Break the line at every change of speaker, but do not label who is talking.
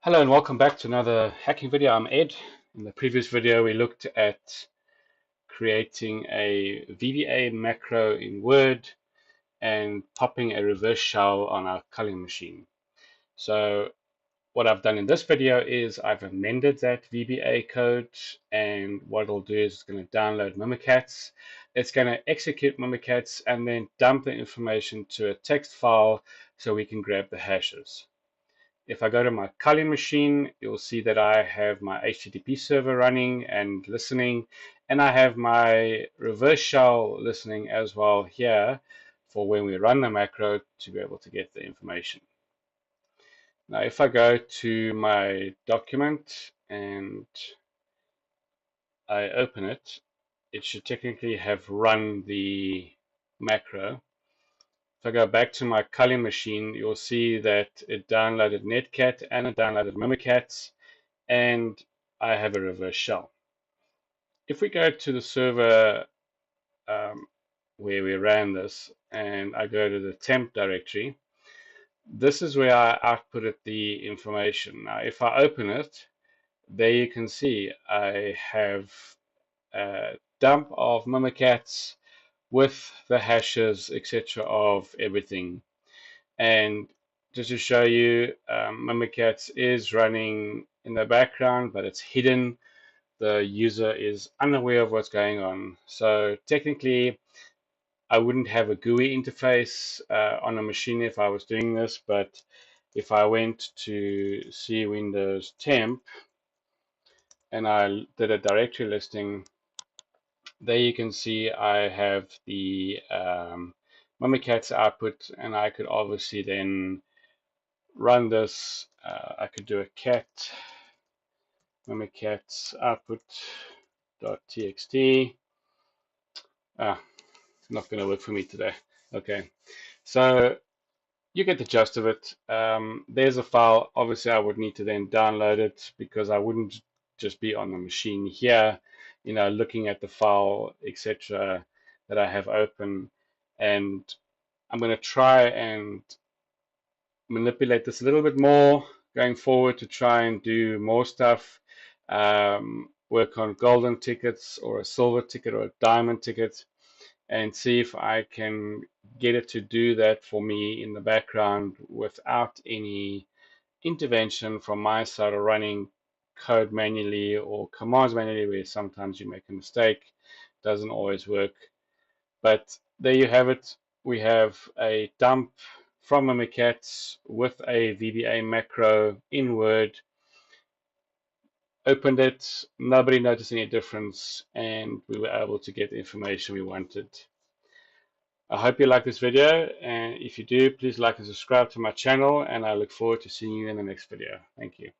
Hello and welcome back to another hacking video. I'm Ed. In the previous video we looked at creating a VBA macro in Word and popping a reverse shell on our culling machine. So what I've done in this video is I've amended that VBA code, and what it'll do is it's going to download Mimikatz. It's going to execute Mimikatz and then dump the information to a text file so we can grab the hashes. If I go to my culling machine, you'll see that I have my HTTP server running and listening, and I have my reverse shell listening as well here for when we run the macro to be able to get the information. Now, if I go to my document and I open it, it should technically have run the macro. If I go back to my culling machine, you'll see that it downloaded Netcat and it downloaded Mimikatz, and I have a reverse shell. If we go to the server where we ran this, and I go to the temp directory, this is where I outputted the information. Now, if I open it, there you can see I have a dump of Mimikatz with the hashes, etc., of everything. And just to show you, Mimikatz is running in the background, but it's hidden. The user is unaware of what's going on. So technically, I wouldn't have a GUI interface on a machine if I was doing this, but if I went to C Windows temp and I did a directory listing, there you can see I have the Mimikatz output, and I could obviously then run this. I could do a cat Mimikatz output.txt. Not going to work for me today. Okay, so you get the gist of it. There's a file. Obviously, I would need to then download it because I wouldn't just be on the machine here, looking at the file, etc., that I have open. And I'm going to try and manipulate this a little bit more going forward to try and do more stuff. Work on golden tickets or a silver ticket or a diamond ticket, and see if I can get it to do that for me in the background without any intervention from my side or running code manually or commands manually, where sometimes you make a mistake. Doesn't always work. But there you have it. We have a dump from Mimikatz with a VBA macro in Word. Opened it, nobody noticed any difference, and we were able to get the information we wanted. I hope you like this video, and if you do, please like and subscribe to my channel, and I look forward to seeing you in the next video. Thank you.